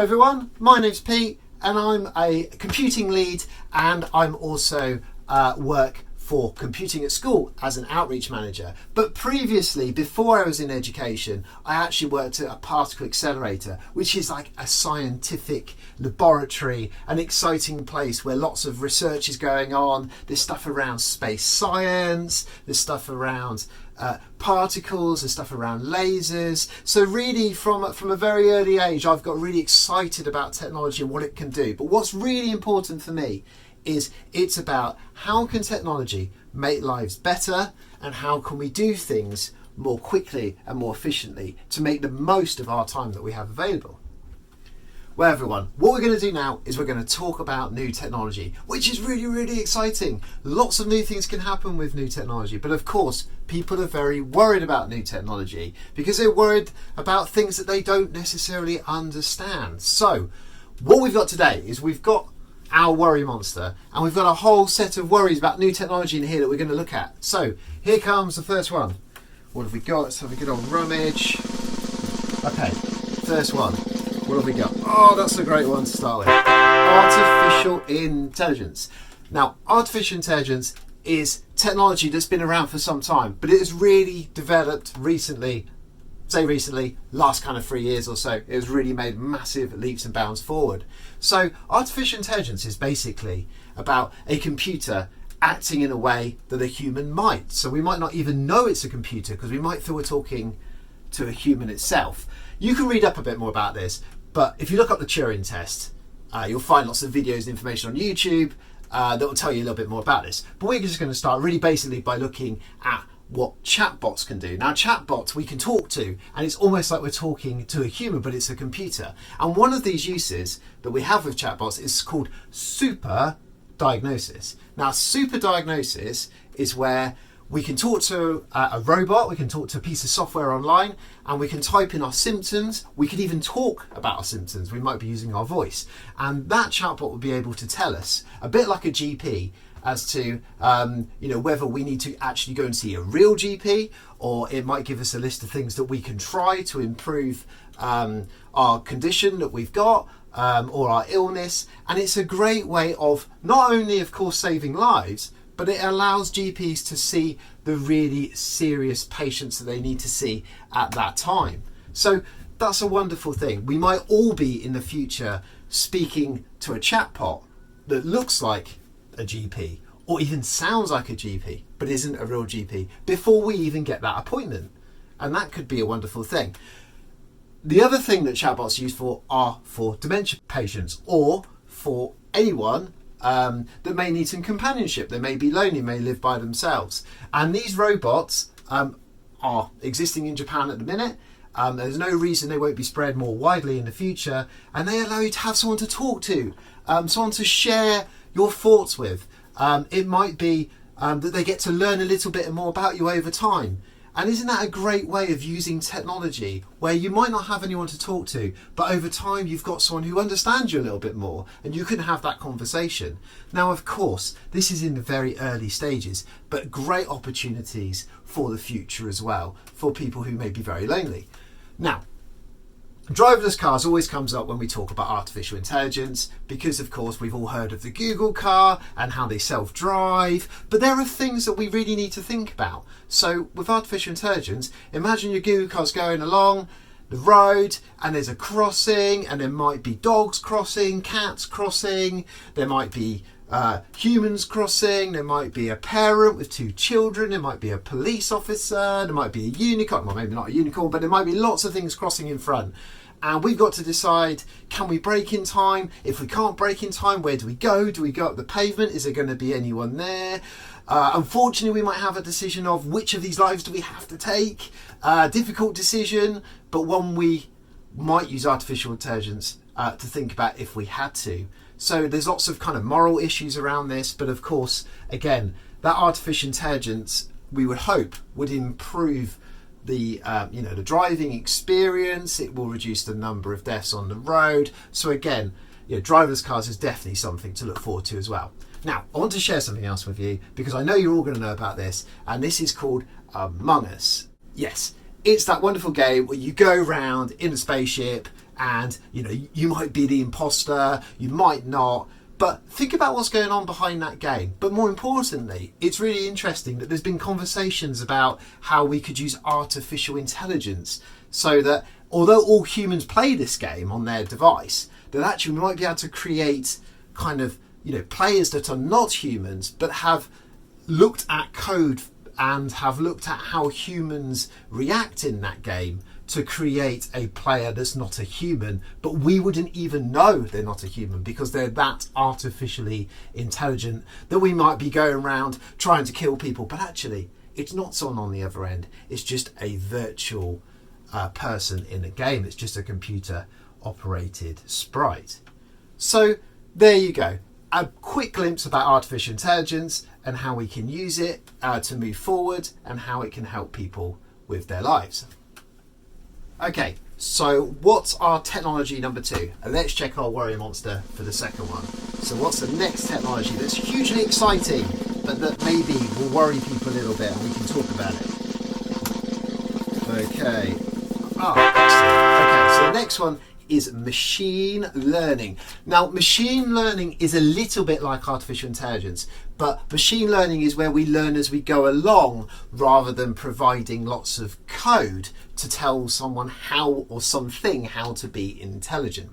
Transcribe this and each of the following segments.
Hello everyone, my name's Pete and I'm a computing lead and I'm also work for computing at school as an outreach manager. But previously, before I was in education, I actually worked at a particle accelerator, which is like a scientific laboratory, an exciting place where lots of research is going on. There's stuff around space science, there's stuff around particles, there's stuff around lasers. So really from a very early age, I've got really excited about technology and what it can do. But what's really important for me is it's about how can technology make lives better and how can we do things more quickly and more efficiently to make the most of our time that we have available. Well everyone, what we're going to do now is we're going to talk about new technology, which is really exciting. Lots of new things can happen with new technology, but of course people are very worried about new technology because they're worried about things that they don't necessarily understand. So what we've got today is we've got our worry monster and we've got a whole set of worries about new technology in here that we're going to look at. So here comes the first one. What have we got? Let's have a good old rummage. Okay, first one. What have we got? Oh, that's a great one to start with. Artificial intelligence. Now, artificial intelligence is technology that's been around for some time, but it has really developed recently, last kind of 3 years or so. It has really made massive leaps and bounds forward. So artificial intelligence is basically about a computer acting in a way that a human might. So we might not even know it's a computer because we might feel we're talking to a human itself. You can read up a bit more about this, but if you look up the Turing test, you'll find lots of videos and information on YouTube that will tell you a little bit more about this. But we're just going to start really basically by looking at what chatbots can do. Now chatbots we can talk to and it's almost like we're talking to a human, but it's a computer. And one of these uses that we have with chatbots is called super diagnosis. Now super diagnosis is where we can talk to a robot, we can talk to a piece of software online and we can type in our symptoms. We could even talk about our symptoms. We might be using our voice. And that chatbot will be able to tell us, a bit like a GP, as to whether we need to actually go and see a real GP, or it might give us a list of things that we can try to improve our condition that we've got or our illness. And it's a great way of not only of course saving lives, but it allows GPs to see the really serious patients that they need to see at that time. So that's a wonderful thing. We might all be in the future speaking to a chatbot that looks like a GP or even sounds like a GP but isn't a real GP before we even get that appointment, and that could be a wonderful thing. The other thing that chatbots are used for are for dementia patients or for anyone that may need some companionship. They may be lonely, may live by themselves, and these robots are existing in Japan at the minute. There's no reason they won't be spread more widely in the future, and they allow you to have someone to talk to, someone to share your thoughts with. It might be that they get to learn a little bit more about you over time. And isn't that a great way of using technology where you might not have anyone to talk to, but over time you've got someone who understands you a little bit more and you can have that conversation. Now, of course, this is in the very early stages, but great opportunities for the future as well for people who may be very lonely. Now, driverless cars always comes up when we talk about artificial intelligence because of course we've all heard of the Google car and how they self-drive, but there are things that we really need to think about. So with artificial intelligence, imagine your Google car's going along the road and there's a crossing and there might be dogs crossing, cats crossing, there might be humans crossing, there might be a parent with two children, there might be a police officer, there might be a unicorn, well maybe not a unicorn, but there might be lots of things crossing in front. And we've got to decide, can we brake in time? If we can't brake in time, where do we go? Do we go up the pavement? Is there going to be anyone there? Unfortunately, we might have a decision of which of these lives do we have to take. Difficult decision, but one we might use artificial intelligence to think about if we had to. So there's lots of kind of moral issues around this, but of course, again, that artificial intelligence, we would hope, would improve the driving experience. It will reduce the number of deaths on the road. So again, driverless cars is definitely something to look forward to as well. Now, I want to share something else with you because I know you're all going to know about this, and this is called Among Us. Yes, it's that wonderful game where you go around in a spaceship and, you know, you might be the imposter, you might not, but think about what's going on behind that game. But more importantly, it's really interesting that there's been conversations about how we could use artificial intelligence so that although all humans play this game on their device, that actually we might be able to create kind of, you know, players that are not humans but have looked at code and have looked at how humans react in that game to create a player that's not a human, but we wouldn't even know they're not a human because they're that artificially intelligent that we might be going around trying to kill people, but actually it's not someone on the other end, it's just a virtual person in a game, it's just a computer operated sprite. So there you go, a quick glimpse about artificial intelligence and how we can use it to move forward and how it can help people with their lives. Okay, so what's our technology number 2? And let's check our warrior monster for the second one. So what's the next technology that's hugely exciting but that maybe will worry people a little bit and we can talk about it? Okay. Excellent. Okay, so the next one is machine learning. Now, machine learning is a little bit like artificial intelligence, but machine learning is where we learn as we go along rather than providing lots of code to tell someone how or something how to be intelligent.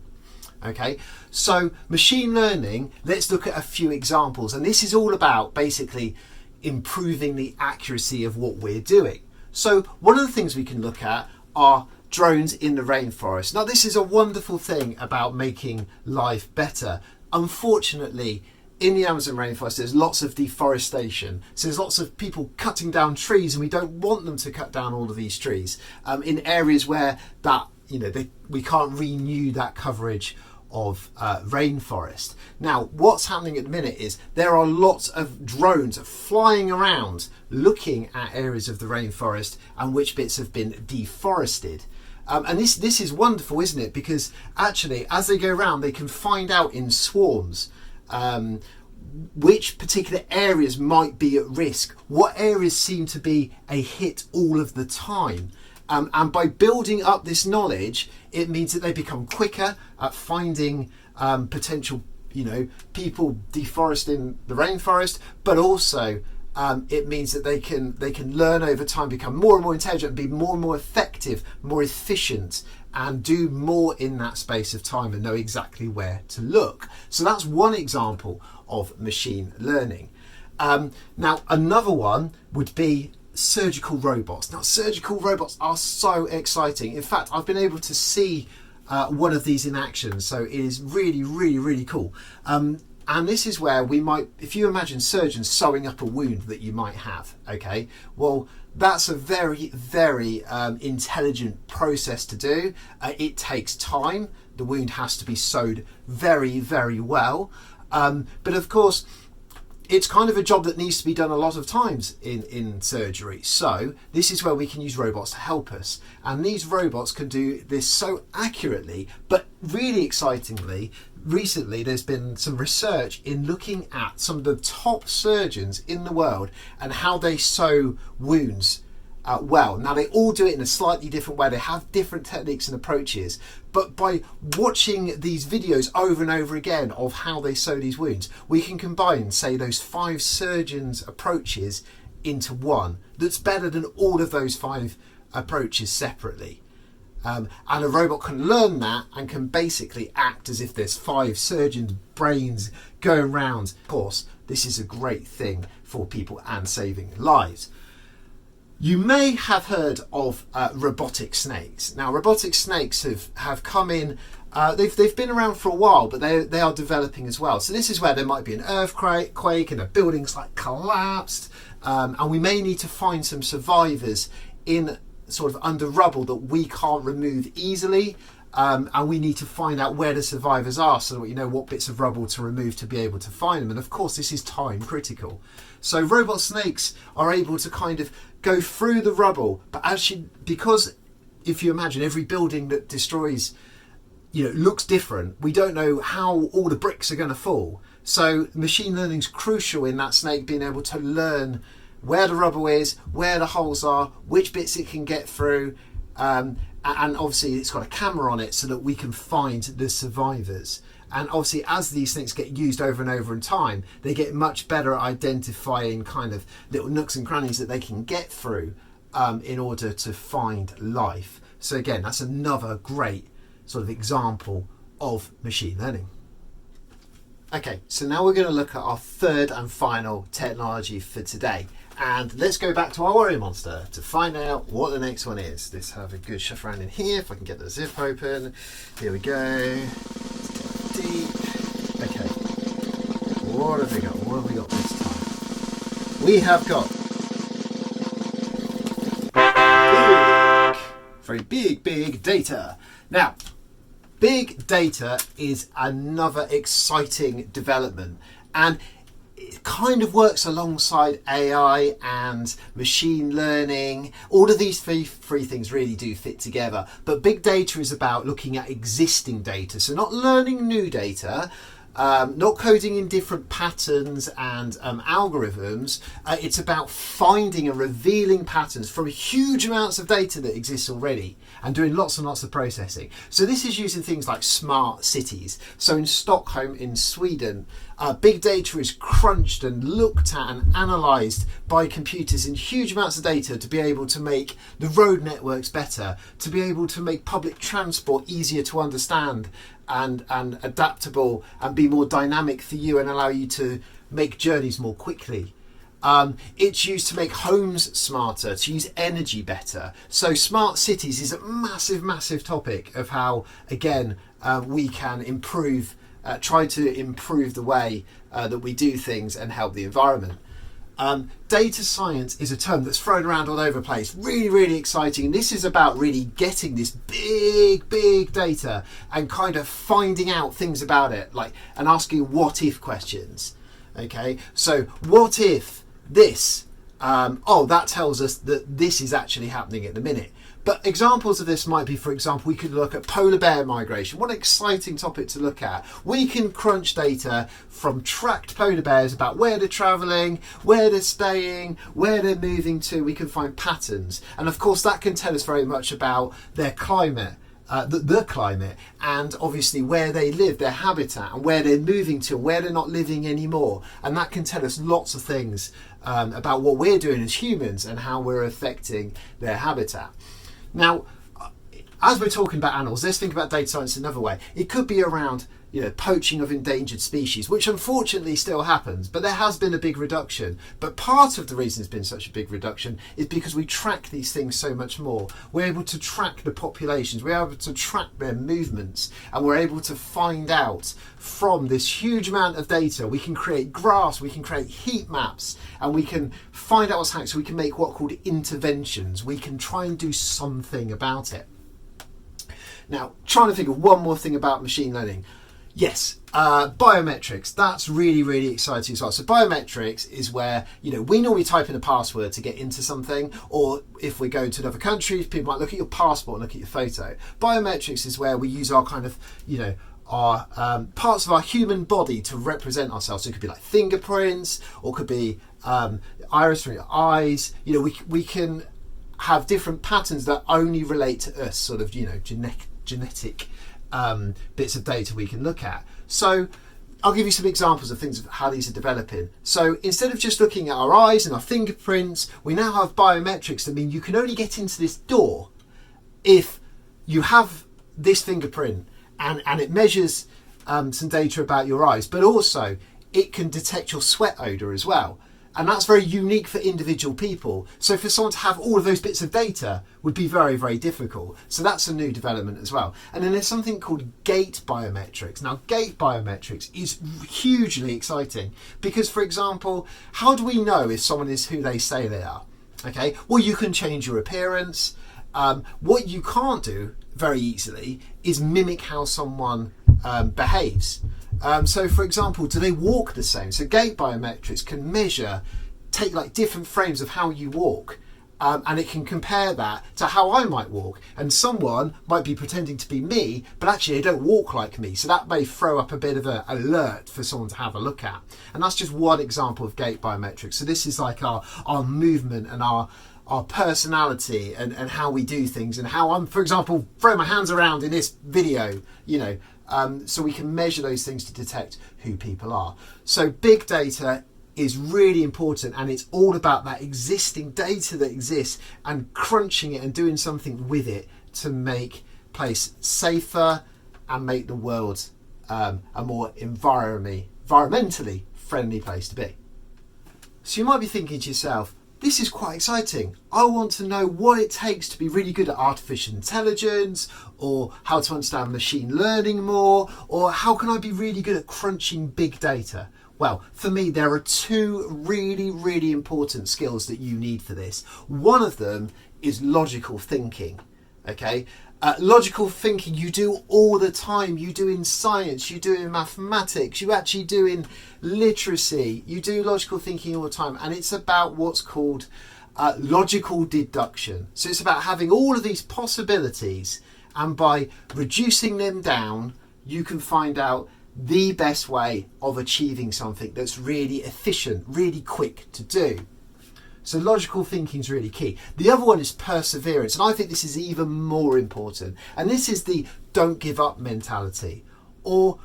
Okay, so machine learning, let's look at a few examples, and this is all about basically improving the accuracy of what we're doing. So one of the things we can look at are drones in the rainforest. Now, this is a wonderful thing about making life better. Unfortunately, in the Amazon rainforest, there's lots of deforestation. So there's lots of people cutting down trees, and we don't want them to cut down all of these trees in areas where that, you know, we can't renew that coverage of rainforest. Now, what's happening at the minute is there are lots of drones flying around looking at areas of the rainforest and which bits have been deforested. And this is wonderful, isn't it? Because actually, as they go around, they can find out in swarms which particular areas might be at risk, what areas seem to be a hit all of the time. And by building up this knowledge, it means that they become quicker at finding potential, you know, people deforesting the rainforest, but also it means that they can learn over time, become more and more intelligent, be more and more effective, more efficient, and do more in that space of time and know exactly where to look. So that's one example of machine learning. Now, another one would be surgical robots. Now, surgical robots are so exciting. In fact, I've been able to see one of these in action, so it is really, really, really cool. And this is where we might, if you imagine surgeons sewing up a wound that you might have, okay, well, that's a very, very intelligent process to do. It takes time. The wound has to be sewed very, very well. But of course, it's kind of a job that needs to be done a lot of times in surgery. So this is where we can use robots to help us. And these robots can do this so accurately, but really excitingly, recently there's been some research in looking at some of the top surgeons in the world and how they sew wounds well. Now, they all do it in a slightly different way. They have different techniques and approaches, but by watching these videos over and over again of how they sew these wounds, we can combine, say, those 5 surgeons' approaches into one that's better than all of those 5 approaches separately. And a robot can learn that and can basically act as if there's 5 surgeons' brains going round. Of course, this is a great thing for people and saving lives. You may have heard of robotic snakes. Now, robotic snakes have come in, they've been around for a while, but they are developing as well. So this is where there might be an earthquake and a building's like collapsed, and we may need to find some survivors in sort of under rubble that we can't remove easily, and we need to find out where the survivors are so that we know what bits of rubble to remove to be able to find them. And of course, this is time critical. So robot snakes are able to kind of go through the rubble, but actually, because if you imagine every building that destroys, you know, looks different, we don't know how all the bricks are going to fall. So machine learning is crucial in that snake being able to learn where the rubber is, where the holes are, which bits it can get through, and obviously it's got a camera on it so that we can find the survivors. And obviously as these things get used over and over in time, they get much better at identifying kind of little nooks and crannies that they can get through in order to find life. So again, that's another great sort of example of machine learning. Okay, so now we're going to look at our third and final technology for today. And let's go back to our Warrior Monster to find out what the next one is. Let's have a good shuffle around in here, if I can get the zip open. Here we go. Deep. Okay, what have we got? What have we got this time? We have got very big data. Now, big data is another exciting development, and it kind of works alongside AI and machine learning. All of these three things really do fit together, but big data is about looking at existing data, so not learning new data, not coding in different patterns and algorithms. It's about finding and revealing patterns from huge amounts of data that exists already and doing lots and lots of processing. So this is using things like smart cities. So in Stockholm in Sweden, big data is crunched and looked at and analysed by computers in huge amounts of data to be able to make the road networks better, to be able to make public transport easier to understand and adaptable and be more dynamic for you and allow you to make journeys more quickly. It's used to make homes smarter, to use energy better. So smart cities is a massive topic of how, again, we can improve, try to improve the way that we do things and help the environment. Data science is a term that's thrown around all over the place. Really exciting. And this is about really getting this big data and kind of finding out things about it, like, and asking what if questions. Okay, so what if this, that tells us that this is actually happening at the minute. But examples of this might be, for example, we could look at polar bear migration. What an exciting topic to look at. We can crunch data from tracked polar bears about where they're travelling, where they're staying, where they're moving to. We can find patterns. And of course, that can tell us very much about their climate, the climate, and obviously where they live, their habitat, and where they're moving to, where they're not living anymore. And that can tell us lots of things about what we're doing as humans and how we're affecting their habitat. Now, as we're talking about animals, let's think about data science another way. It could be around, poaching of endangered species, which unfortunately still happens, but there has been a big reduction. But part of the reason there's been such a big reduction is because we track these things so much more. We're able to track the populations, we're able to track their movements, and we're able to find out from this huge amount of data. We can create graphs, we can create heat maps, and we can find out what's happening, so we can make what are called interventions. We can try and do something about it. Now, trying to think of one more thing about machine learning. Yes, biometrics, that's really exciting as well. So biometrics is where, we normally type in a password to get into something, or if we go to another country, people might look at your passport and look at your photo. Biometrics is where we use our kind of, our parts of our human body to represent ourselves. So it could be like fingerprints, or it could be iris from your eyes. We can have different patterns that only relate to us, sort of, genetic bits of data we can look at. So I'll give you some examples of things of how these are developing. So instead of just looking at our eyes and our fingerprints, we now have biometrics that mean you can only get into this door if you have this fingerprint, and it measures some data about your eyes, but also it can detect your sweat odour as well. And that's very unique for individual people. So for someone to have all of those bits of data would be very difficult. So that's a new development as well. And then there's something called gait biometrics. Now, gait biometrics is hugely exciting because, for example, how do we know if someone is who they say they are? Okay, well, you can change your appearance. What you can't do very easily is mimic how someone behaves. So for example, do they walk the same? So gait biometrics can take like different frames of how you walk and it can compare that to how I might walk. And someone might be pretending to be me, but actually they don't walk like me. So that may throw up a bit of an alert for someone to have a look at. And that's just one example of gait biometrics. So this is like our movement and our personality and how we do things, and how I'm, for example, throwing my hands around in this video, so we can measure those things to detect who people are. So big data is really important, and it's all about that existing data that exists and crunching it and doing something with it to make place safer and make the world a more environmentally friendly place to be. So you might be thinking to yourself, this is quite exciting. I want to know what it takes to be really good at artificial intelligence, or how to understand machine learning more, or how can I be really good at crunching big data? Well, for me, there are two really, really important skills that you need for this. One of them is logical thinking, okay? Logical thinking you do all the time. You do in science, you do in mathematics, you actually do in literacy. You do logical thinking all the time, and it's about what's called logical deduction. So it's about having all of these possibilities, and by reducing them down, you can find out the best way of achieving something that's really efficient, really quick to do. So logical thinking is really key. The other one is perseverance, and I think this is even more important. And this is the don't give up mentality, or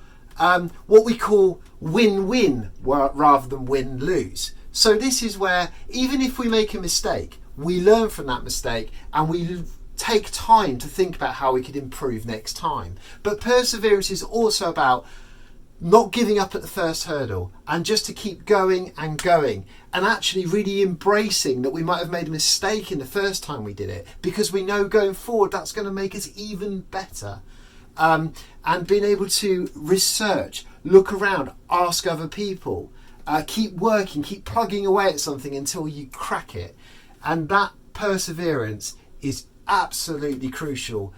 what we call win-win rather than win-lose. So this is where even if we make a mistake, we learn from that mistake and we take time to think about how we could improve next time. But perseverance is also about not giving up at the first hurdle, and just to keep going and going, and actually really embracing that we might have made a mistake in the first time we did it, because we know going forward that's going to make us even better. And being able to research, look around, ask other people, keep working, keep plugging away at something until you crack it. And that perseverance is absolutely crucial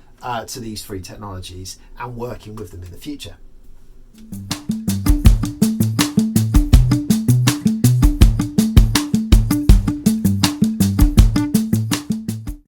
to these three technologies and working with them in the future.